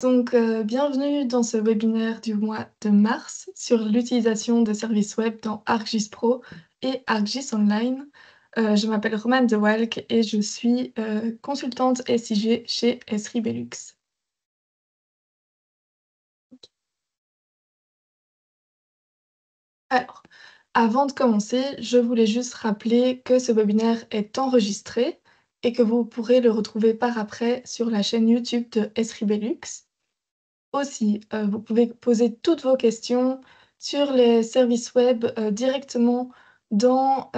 Bienvenue dans ce webinaire du mois de mars sur l'utilisation des services web dans ArcGIS Pro et ArcGIS Online. Je m'appelle Romane De Walk et je suis consultante SIG chez Esri Belux. Alors, avant de commencer, je voulais juste rappeler que ce webinaire est enregistré et que vous pourrez le retrouver par après sur la chaîne YouTube de Esri Belux. Aussi, vous pouvez poser toutes vos questions sur les services web, directement dans,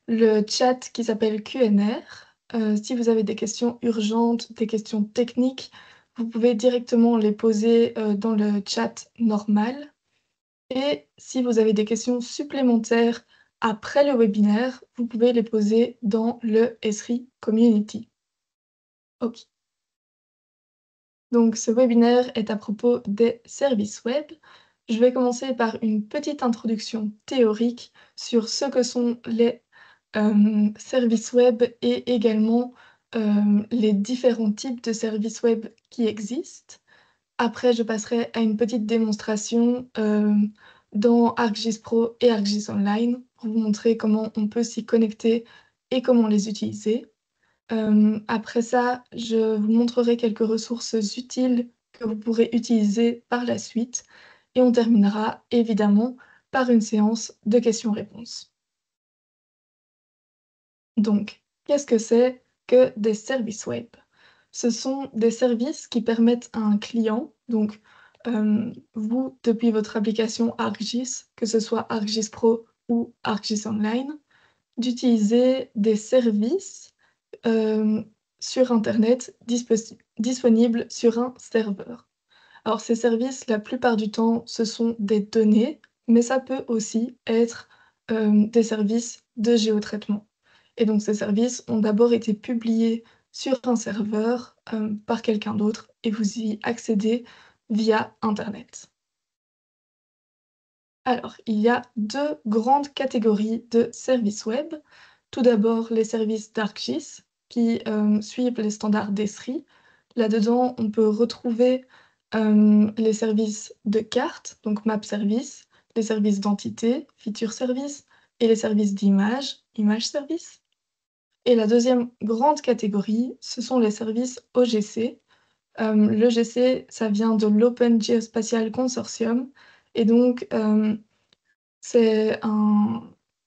le chat qui s'appelle Q&R. Si vous avez des questions urgentes, des questions techniques, vous pouvez directement les poser, dans le chat normal et si vous avez des questions supplémentaires après le webinaire, vous pouvez les poser dans le Esri Community. OK. Donc, ce webinaire est à propos des services web. Je vais commencer par une petite introduction théorique sur ce que sont les services web et également les différents types de services web qui existent. Après, je passerai à une petite démonstration dans ArcGIS Pro et ArcGIS Online pour vous montrer comment on peut s'y connecter et comment les utiliser. Après ça, je vous montrerai quelques ressources utiles que vous pourrez utiliser par la suite et on terminera évidemment par une séance de questions-réponses. Donc, qu'est-ce que c'est que des services web? Ce sont des services qui permettent à un client, donc vous, depuis votre application ArcGIS, que ce soit ArcGIS Pro ou ArcGIS Online, d'utiliser des services Hem, sur internet disponibles sur un serveur. Alors ces services, la plupart du temps, ce sont des données, mais ça peut aussi être, des services de géotraitement et donc ces services ont d'abord été publiés sur un serveur, par quelqu'un d'autre et vous y accédez via internet. Alors, il y a 2 grandes catégories de services web. Tout d'abord, les services d'ArcGIS qui, suivent les standards d'ESRI. Là-dedans, on peut retrouver, les services de cartes, donc Map Service, les services d'entité, Feature Service et les services d'image, Image Service. Et la deuxième grande catégorie, ce sont les services OGC. L'EGC, ça vient de l'Open Geospatial Consortium et donc, c'est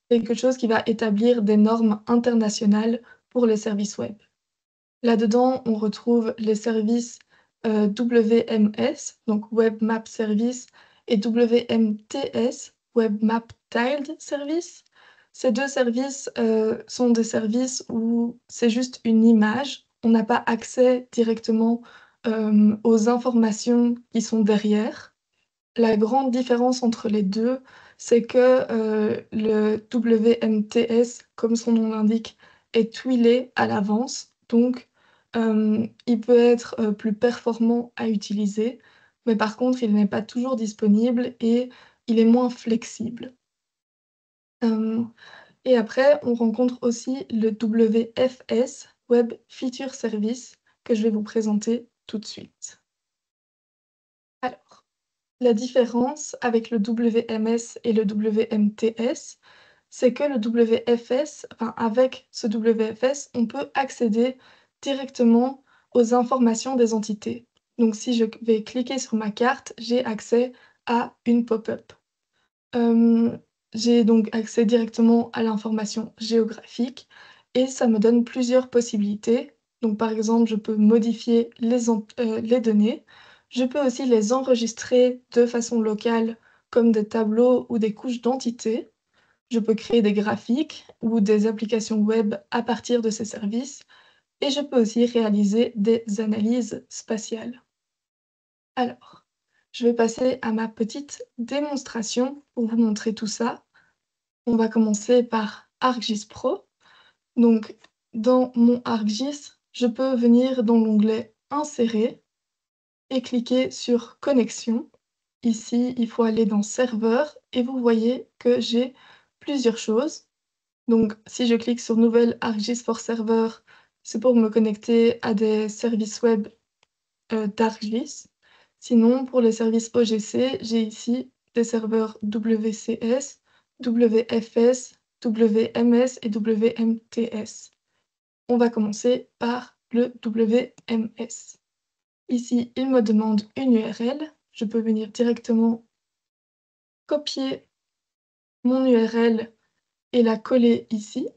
quelque chose qui va établir des normes internationales pour les services web. Là-dedans, on retrouve les services, WMS, donc Web Map Service, et WMTS, Web Map Tiled Service. Ces 2 services, sont des services où c'est juste une image. On n'a pas accès directement, aux informations qui sont derrière. La grande différence entre les 2, c'est que, le WMTS, comme son nom l'indique, est tuilé à l'avance, donc il peut être, plus performant à utiliser, mais par contre, il n'est pas toujours disponible et il est moins flexible. Hem et après, on rencontre aussi le WFS, Web Feature Service, que je vais vous présenter tout de suite. Alors la différence avec le WMS et le WMTS, c'est que le WFS, enfin avec ce WFS, on peut accéder directement aux informations des entités. Donc si je vais cliquer sur ma carte, j'ai accès à une pop-up. Hem, j'ai donc accès directement à l'information géographique et ça me donne plusieurs possibilités. Donc par exemple, je peux modifier les données. Je peux aussi les enregistrer de façon locale comme des tableaux ou des couches d'entités. Je peux créer des graphiques ou des applications web à partir de ces services et je peux aussi réaliser des analyses spatiales. Alors, je vais passer à ma petite démonstration pour vous montrer tout ça. On va commencer par ArcGIS Pro. Donc, dans mon ArcGIS, je peux venir dans l'onglet Insérer et cliquer sur Connexion. Ici, il faut aller dans Serveur et vous voyez que j'ai plusieurs choses. Donc, si je clique sur Nouvelle ArcGIS for Server, c'est pour me connecter à des services web d'ArcGIS. Sinon, pour les services OGC, j'ai ici des serveurs WCS, WFS, WMS et WMTS. On va commencer par le WMS. Ici, il me demande une URL. Je peux venir directement copier mon URL et la coller ici.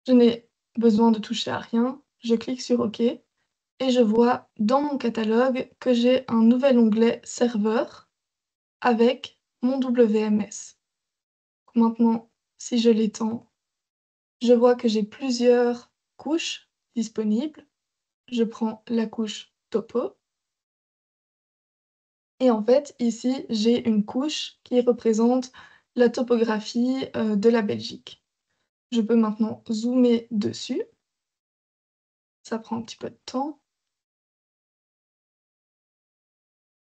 Je n'ai besoin de toucher à rien. Je clique sur OK et je vois dans mon catalogue que j'ai un nouvel onglet Serveur avec mon WMS. Maintenant, si je l'étends, je vois que j'ai plusieurs couches disponibles. Je prends la couche Topo. Et en fait, ici, j'ai une couche qui représente la topographie de la Belgique. Je peux maintenant zoomer dessus. Ça prend un petit peu de temps.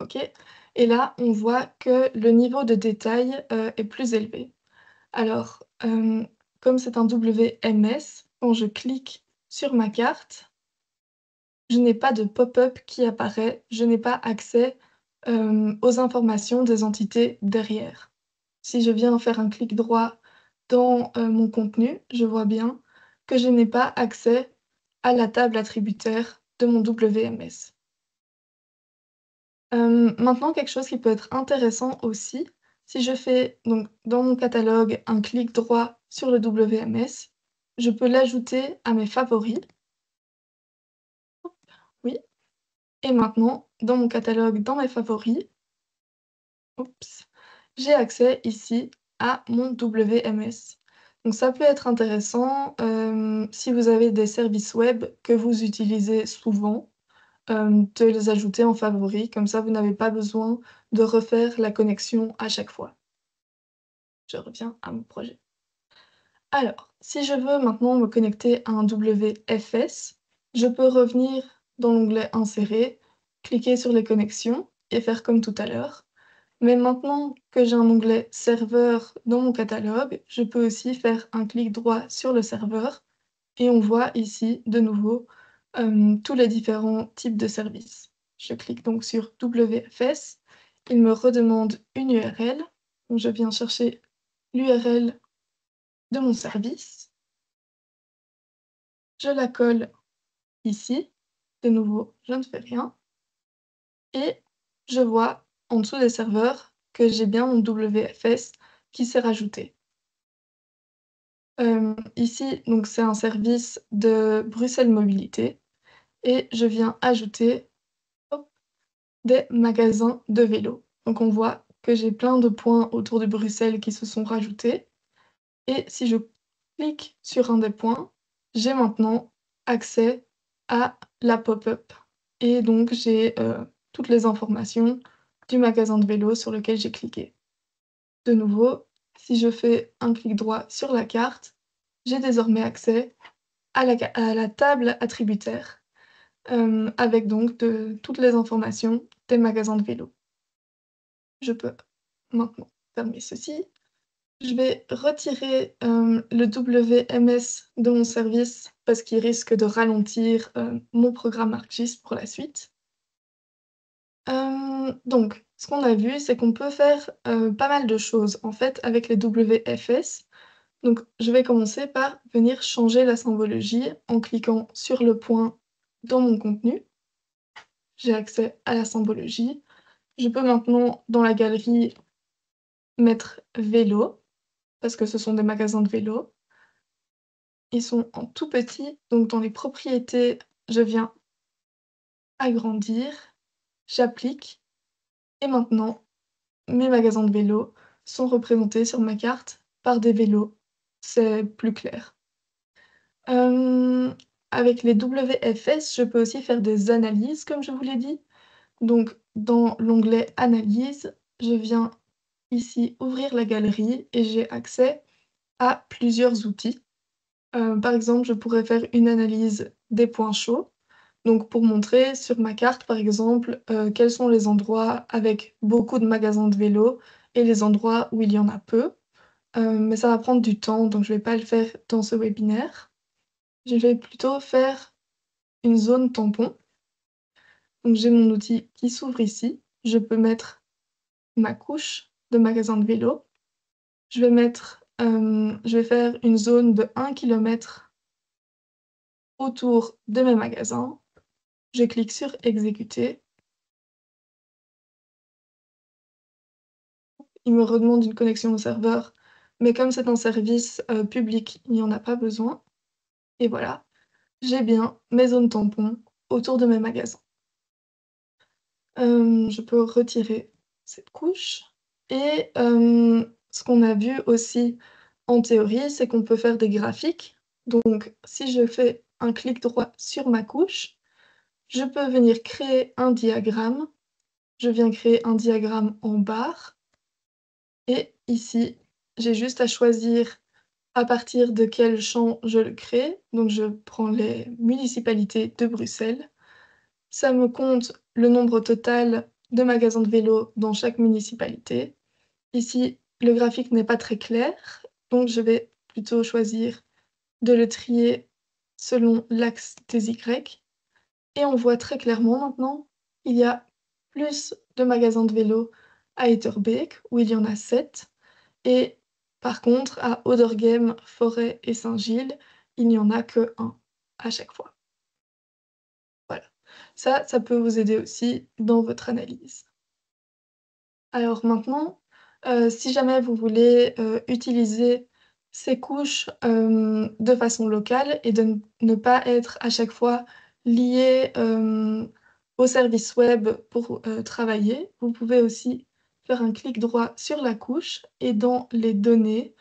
OK. Et là, on voit que le niveau de détail est plus élevé. Alors, comme c'est un WMS, quand je clique sur ma carte, je n'ai pas de pop-up qui apparaît, je n'ai pas accès aux informations des entités derrière. Si je viens faire un clic droit dans mon contenu, je vois bien que je n'ai pas accès à la table attributaire de mon WMS. Maintenant, quelque chose qui peut être intéressant aussi, si je fais donc dans mon catalogue un clic droit sur le WMS, je peux l'ajouter à mes favoris. Oui. Et maintenant, dans mon catalogue, dans mes favoris, oups, j'ai accès ici à mon WMS. Donc ça peut être intéressant, si vous avez des services web que vous utilisez souvent, de les ajouter en favoris, comme ça vous n'avez pas besoin de refaire la connexion à chaque fois. Je reviens à mon projet. Alors, si je veux maintenant me connecter à un WFS, je peux revenir dans l'onglet Insérer, cliquer sur les connexions et faire comme tout à l'heure. Mais maintenant que j'ai un onglet Serveur dans mon catalogue, je peux aussi faire un clic droit sur le serveur et on voit ici de nouveau tous les différents types de services. Je clique donc sur WFS, il me redemande une URL, donc je viens chercher l'URL de mon service, je la colle ici, de nouveau je ne fais rien, et je vois en dessous des serveurs que j'ai bien mon WFS qui s'est rajouté. Ici, donc c'est un service de Bruxelles Mobilité et je viens ajouter, hop, des magasins de vélos. Donc on voit que j'ai plein de points autour de Bruxelles qui se sont rajoutés et si je clique sur un des points, j'ai maintenant accès à la pop-up et donc j'ai, toutes les informations du magasin de vélos sur lequel j'ai cliqué. De nouveau, si je fais un clic droit sur la carte, j'ai désormais accès à la table attributaire, avec donc toutes les informations des magasins de vélos. Je peux maintenant fermer ceci. Je vais retirer, le WMS de mon service parce qu'il risque de ralentir, mon programme ArcGIS pour la suite. Donc ce qu'on a vu, c'est qu'on peut faire, pas mal de choses, en fait, avec les WFS. Donc je vais commencer par venir changer la symbologie en cliquant sur le point dans mon contenu. J'ai accès à la symbologie. Je peux maintenant, dans la galerie, mettre vélo, parce que ce sont des magasins de vélos. Ils sont en tout petit, donc dans les propriétés, je viens agrandir, j'applique et maintenant mes magasins de vélos sont représentés sur ma carte par des vélos. C'est plus clair. Avec les WFS, je peux aussi faire des analyses comme je vous l'ai dit. Donc dans l'onglet Analyse, je viens ici ouvrir la galerie et j'ai accès à plusieurs outils. Par exemple, je pourrais faire une analyse des points chauds, donc pour montrer sur ma carte, par exemple, quels sont les endroits avec beaucoup de magasins de vélos et les endroits où il y en a peu. Mais ça va prendre du temps, donc je vais pas le faire dans ce webinaire. Je vais plutôt faire une zone tampon. Donc j'ai mon outil qui s'ouvre ici. Je peux mettre ma couche de magasin de vélo. Je vais faire une zone de 1 kilomètre autour de mes magasins. Je clique sur exécuter. Il me redemande une connexion au serveur, mais comme c'est un service public, il n'y en a pas besoin. Et voilà, j'ai bien mes zones tampons autour de mes magasins. Je peux retirer cette couche et ce qu'on a vu aussi en théorie, c'est qu'on peut faire des graphiques. Donc si je fais un clic droit sur ma couche, je peux venir créer un diagramme. Je viens créer un diagramme en barre et ici, j'ai juste à choisir à partir de quel champ je le crée. Donc je prends les municipalités de Bruxelles. Ça me compte le nombre total de magasins de vélo dans chaque municipalité. Ici, le graphique n'est pas très clair, donc je vais plutôt choisir de le trier selon l'axe des Y. Et on voit très clairement maintenant, il y a plus de magasins de vélo à Etterbeek, où il y en a 7. Et par contre, à Oudergem, Forêt et Saint-Gilles, il n'y en a que 1 à chaque fois. Voilà. Ça peut vous aider aussi dans votre analyse. Alors maintenant, si jamais vous voulez, utiliser ces couches, de façon locale et de ne pas être à chaque fois lié, au service web pour, travailler, vous pouvez aussi faire un clic droit sur la couche et dans les données,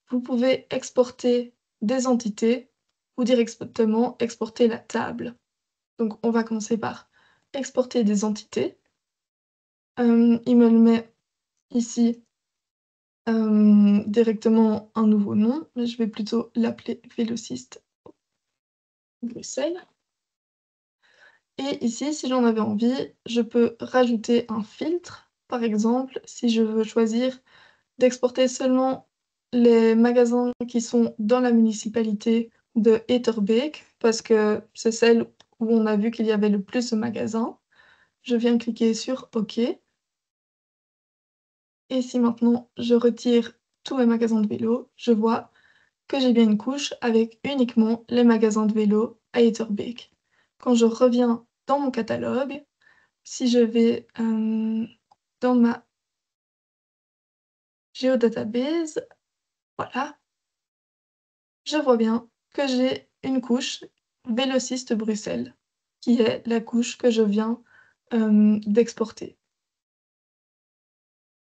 vous pouvez exporter des entités ou directement exporter la table. Donc on va commencer par exporter des entités. Il me le met ici, directement un nouveau nom, mais je vais plutôt l'appeler Vélociste Bruxelles. Et ici, si j'en avais envie, je peux rajouter un filtre. Par exemple, si je veux choisir d'exporter seulement les magasins qui sont dans la municipalité de Etterbeek, parce que c'est celle où on a vu qu'il y avait le plus de magasins, je viens cliquer sur OK. Et si maintenant je retire tous mes magasins de vélo, je vois que j'ai bien une couche avec uniquement les magasins de vélo à Etterbeek. Quand je reviens dans mon catalogue, si je vais dans ma géodatabase, voilà, je vois bien que j'ai une couche Vélociste Bruxelles, qui est la couche que je viens d'exporter.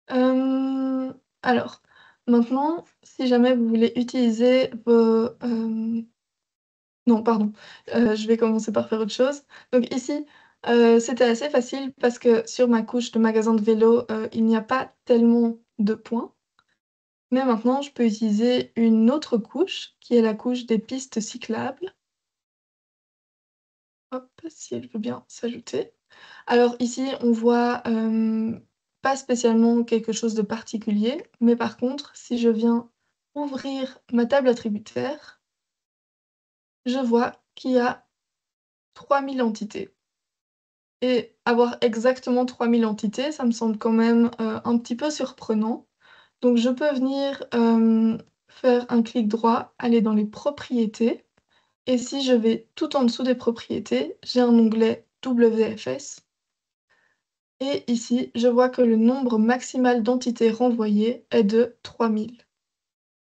Alors, maintenant, si jamais vous voulez utiliser vos... Non, pardon, je vais commencer par faire autre chose. Donc ici, c'était assez facile parce que sur ma couche de magasin de vélo, il n'y a pas tellement de points. Mais maintenant, je peux utiliser une autre couche, qui est la couche des pistes cyclables. Hop, si elle veut bien s'ajouter. Alors ici, on voit, pas spécialement quelque chose de particulier, mais par contre, si je viens ouvrir ma table attributaire, je vois qu'il y a 3000 entités. Et avoir exactement 3000 entités, ça me semble quand même, un petit peu surprenant. Donc je peux venir, faire un clic droit, aller dans les propriétés et si je vais tout en dessous des propriétés, j'ai un onglet WFS et ici, je vois que le nombre maximal d'entités renvoyées est de 3000,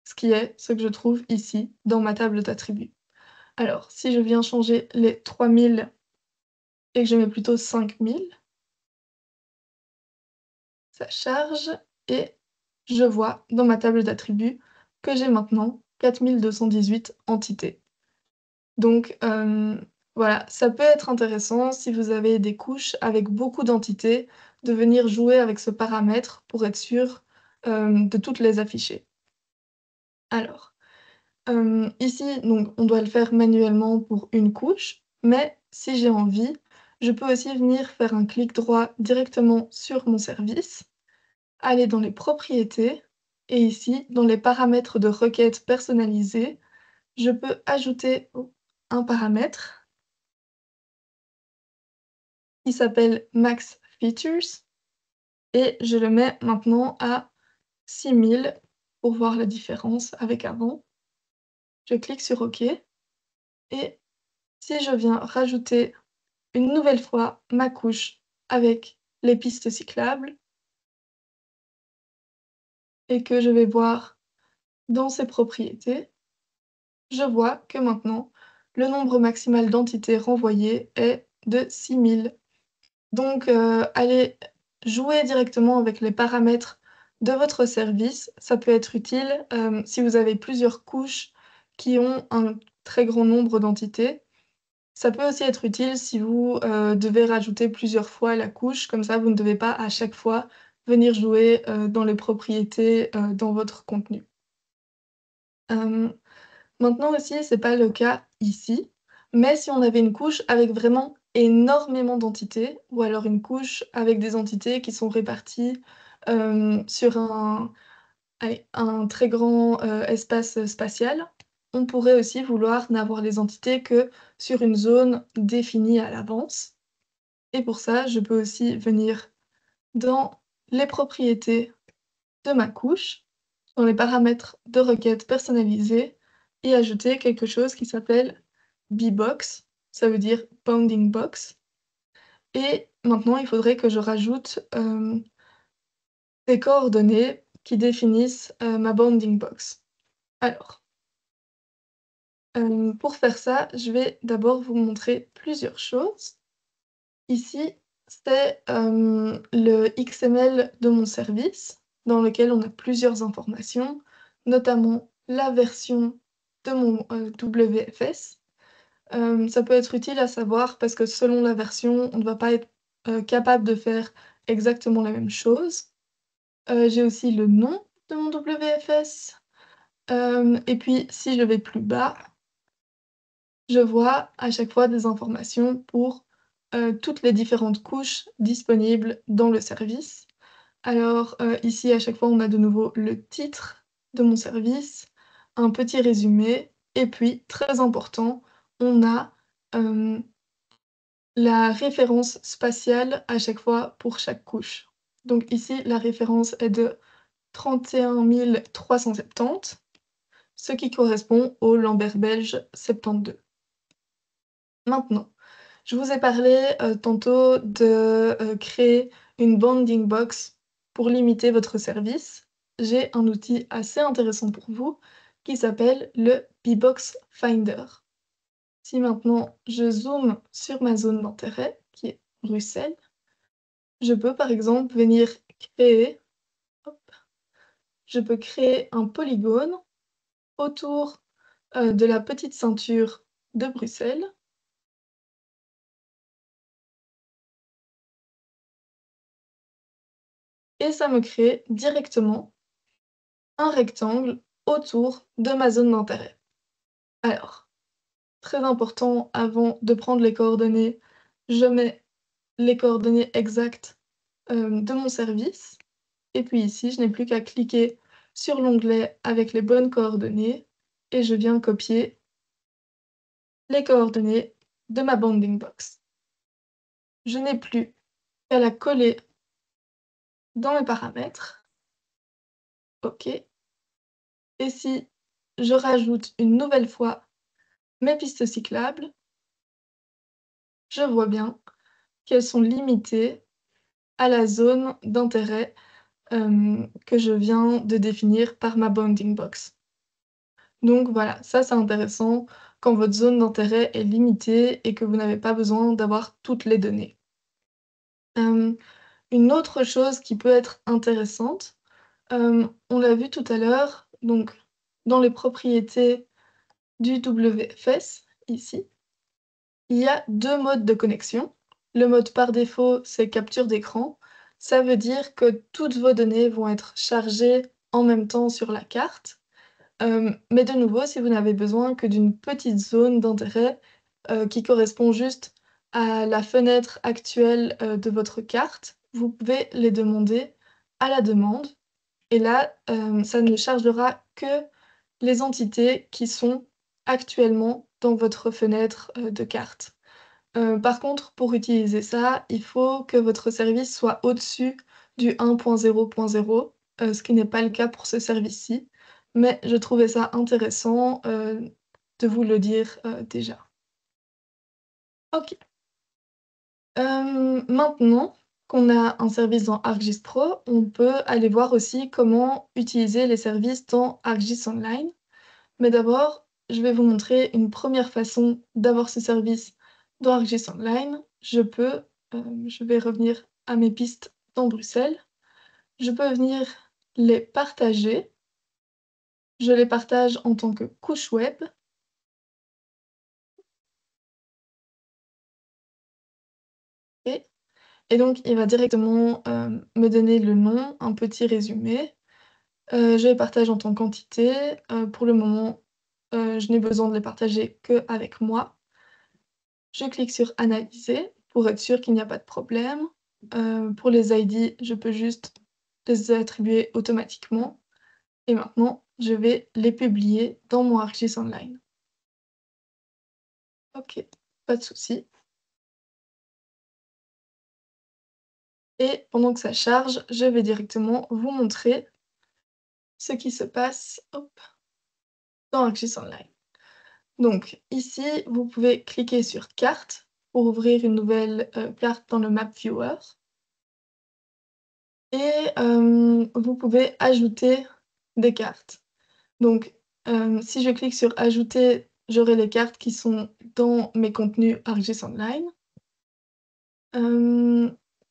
ce qui est ce que je trouve ici dans ma table d'attributs. Alors si je viens changer les 3000 et que je mets plutôt 5000, ça charge et je vois dans ma table d'attributs que j'ai maintenant 4218 entités. Donc voilà, ça peut être intéressant si vous avez des couches avec beaucoup d'entités, de venir jouer avec ce paramètre pour être sûr, de toutes les afficher. Alors, ici, donc on doit le faire manuellement pour une couche, mais si j'ai envie, je peux aussi venir faire un clic droit directement sur mon service, aller dans les propriétés et ici, dans les paramètres de requête personnalisée, je peux ajouter un paramètre qui s'appelle Max Features et je le mets maintenant à 6000 pour voir la différence avec avant. Je clique sur OK et si je viens rajouter une nouvelle fois ma couche avec les pistes cyclables et que je vais voir dans ses propriétés, je vois que maintenant le nombre maximal d'entités renvoyées est de 6000. Donc, allez jouer directement avec les paramètres de votre service, ça peut être utile, si vous avez plusieurs couches qui ont un très grand nombre d'entités. Ça peut aussi être utile si vous, devez rajouter plusieurs fois la couche, comme ça vous ne devez pas à chaque fois venir jouer, dans les propriétés, dans votre contenu. Hem Maintenant aussi, c'est pas le cas ici, mais si on avait une couche avec vraiment énormément d'entités ou alors une couche avec des entités qui sont réparties, sur un très grand, espace, spatial, on pourrait aussi vouloir n'avoir les entités que sur une zone définie à l'avance et pour ça, je peux aussi venir dans les propriétés de ma couche, dans les paramètres de requête personnalisée et ajouter quelque chose qui s'appelle bbox, ça veut dire bounding box et maintenant il faudrait que je rajoute, des coordonnées qui définissent, ma bounding box. Alors, pour faire ça, je vais d'abord vous montrer plusieurs choses. Ici, c'est, le XML de mon service, dans lequel on a plusieurs informations, notamment la version de mon, WFS. Ça peut être utile à savoir parce que selon la version, on ne va pas être, capable de faire exactement la même chose. J'ai aussi le nom de mon WFS, et puis si je vais plus bas, je vois à chaque fois des informations pour, toutes les différentes couches disponibles dans le service. Alors, ici, à chaque fois, on a de nouveau le titre de mon service, un petit résumé et puis, très important, on a, hem, la référence spatiale à chaque fois pour chaque couche. Donc ici, la référence est de 31 370, ce qui correspond au Lambert belge 72. Maintenant, je vous ai parlé, tantôt de, créer une bounding box pour limiter votre service. J'ai un outil assez intéressant pour vous qui s'appelle le bbox Finder. Si maintenant je zoome sur ma zone d'intérêt, qui est Bruxelles, je peux par exemple venir créer hop, je peux créer un polygone autour, de la petite ceinture de Bruxelles et ça me crée directement un rectangle autour de ma zone d'intérêt. Alors, très important, avant de prendre les coordonnées, je mets les coordonnées exactes, de mon service et puis ici, je n'ai plus qu'à cliquer sur l'onglet avec les bonnes coordonnées et je viens copier les coordonnées de ma bounding box. Je n'ai plus qu'à la coller dans mes paramètres. OK. Et si je rajoute une nouvelle fois mes pistes cyclables, je vois bien qu'elles sont limitées à la zone d'intérêt, que je viens de définir par ma bounding box. Donc voilà, ça c'est intéressant quand votre zone d'intérêt est limitée et que vous n'avez pas besoin d'avoir toutes les données. Hem, une autre chose qui peut être intéressante, on l'a vu tout à l'heure, donc dans les propriétés du WFS, ici, il y a 2 modes de connexion. Le mode par défaut, c'est capture d'écran. Ça veut dire que toutes vos données vont être chargées en même temps sur la carte. Mais de nouveau, si vous n'avez besoin que d'une petite zone d'intérêt, qui correspond juste à la fenêtre actuelle, de votre carte, vous pouvez les demander à la demande et là, ça ne chargera que les entités qui sont actuellement dans votre fenêtre, de carte. Par contre, pour utiliser ça, il faut que votre service soit au-dessus du 1.0.0, ce qui n'est pas le cas pour ce service-ci, mais je trouvais ça intéressant, de vous le dire, déjà. OK. Maintenant qu'on a un service dans ArcGIS Pro, on peut aller voir aussi comment utiliser les services dans ArcGIS Online. Mais d'abord, je vais vous montrer une première façon d'avoir ce service dans ArcGIS Online. Je vais revenir à mes pistes dans Bruxelles. Je peux venir les partager. Je les partage en tant que couche web. Et, et donc, il va directement me donner le nom, un petit résumé. Je les partage en tant qu'entité. Pour le moment, je n'ai besoin de les partager qu'avec moi. Je clique sur «Analyser» pour être sûre qu'il n'y a pas de problème. Pour les ID, je peux juste les attribuer automatiquement et maintenant, je vais les publier dans mon ArcGIS Online. OK, pas de souci. Et pendant que ça charge, je vais directement vous montrer ce qui se passe, hop, dans ArcGIS Online. Donc ici, vous pouvez cliquer sur «Carte» pour ouvrir une nouvelle, carte dans le Map Viewer et vous pouvez ajouter des cartes. Donc si je clique sur «Ajouter», j'aurai les cartes qui sont dans mes contenus ArcGIS Online.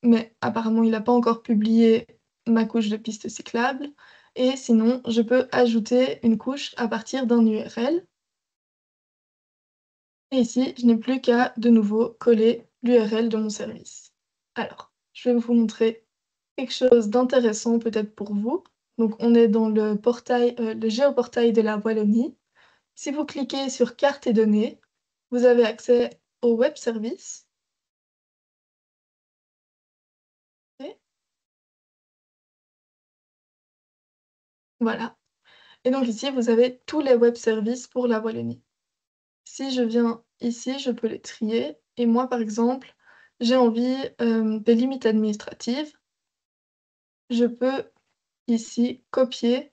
Mais apparemment, il n'a pas encore publié ma couche de piste cyclable et sinon, je peux ajouter une couche à partir d'un URL. Et ici, je n'ai plus qu'à, de nouveau, coller l'URL de mon service. Alors, je vais vous montrer quelque chose d'intéressant peut-être pour vous. Donc on est dans le portail, le géoportail de la Wallonie. Si vous cliquez sur «Cartes et données», vous avez accès au web service. Et voilà. Et donc ici, vous avez tous les web services pour la Wallonie. Si je viens ici, je peux les trier et moi, par exemple, j'ai envie, des limites administratives. Je peux ici copier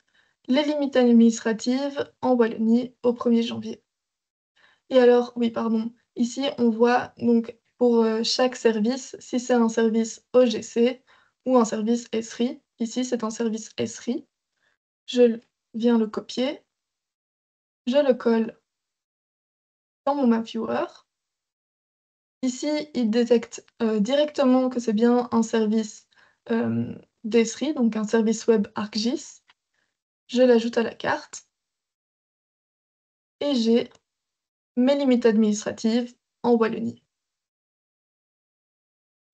les limites administratives en Wallonie au 1er janvier. Et alors oui, pardon, ici on voit donc pour, chaque service, si c'est un service OGC ou un service Esri. Ici, c'est un service Esri. Viens le copier, je le colle dans mon map viewer. Ici, il détecte, directement que c'est bien un service, d'Esri, donc un service web ArcGIS. Je l'ajoute à la carte et j'ai mes limites administratives en Wallonie.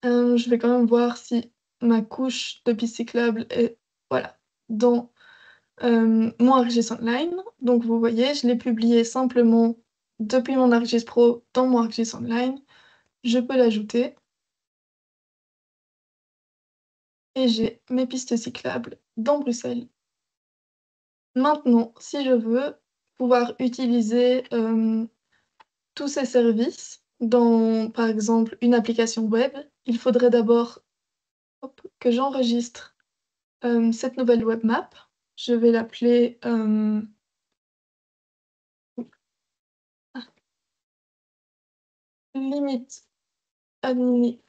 Je vais quand même voir si ma couche de piste cyclable est, voilà, dans, mon ArcGIS Online. Donc vous voyez, je l'ai publié simplement depuis mon ArcGIS Pro dans mon ArcGIS Online. Je peux l'ajouter et j'ai mes pistes cyclables dans Bruxelles. Maintenant, si je veux pouvoir utiliser, tous ces services dans, par exemple, une application web, il faudrait d'abord, hop, que j'enregistre, cette nouvelle web map. Je vais l'appeler, ah, limite administrative.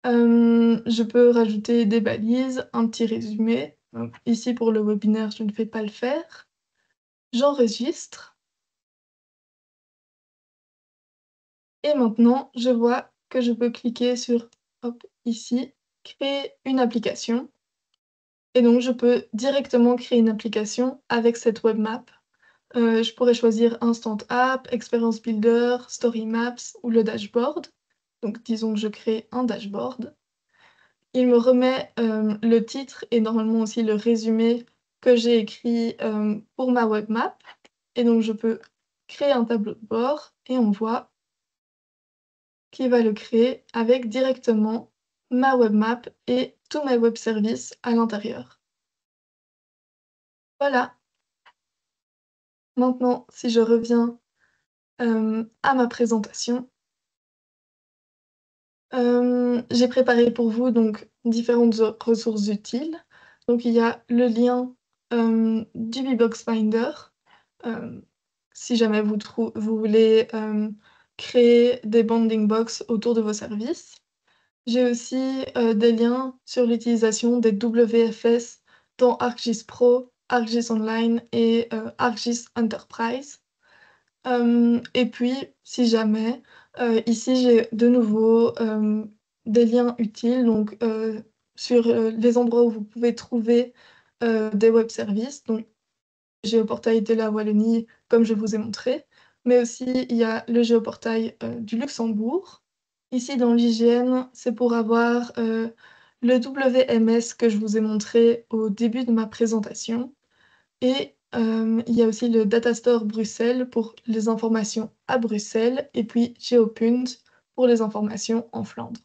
Je peux rajouter des balises, un petit résumé. Donc ici, pour le webinaire, je ne vais pas le faire. J'enregistre et maintenant, je vois que je peux cliquer sur, hop, ici, «Créer une application» et donc je peux directement créer une application avec cette web map. Je pourrais choisir Instant App, Experience Builder, Story Maps ou le dashboard. Donc disons que je crée un dashboard. Il me remet, le titre et normalement aussi le résumé que j'ai écrit, pour ma web map et donc je peux créer un tableau de bord et on voit qu'il va le créer avec directement ma web map et tous mes web services à l'intérieur. Voilà. Maintenant, si je reviens à ma présentation. J'ai préparé pour vous donc différentes ressources utiles. Donc il y a le lien du Bbox Finder, euh, si jamais vous voulez créer des bounding box autour de vos services. J'ai aussi des liens sur l'utilisation des WFS dans ArcGIS Pro, ArcGIS Online et ArcGIS Enterprise. Et puis, si jamais, ici j'ai de nouveau des liens utiles donc, sur les endroits où vous pouvez trouver des web services. Donc, géoportail de la Wallonie, comme je vous ai montré, mais aussi il y a le géoportail du Luxembourg. Ici, dans l'hygiène, c'est pour avoir le WMS que je vous ai montré au début de ma présentation. Et il y a aussi le Datastore Bruxelles pour les informations à Bruxelles, et puis Geopunt pour les informations en Flandre.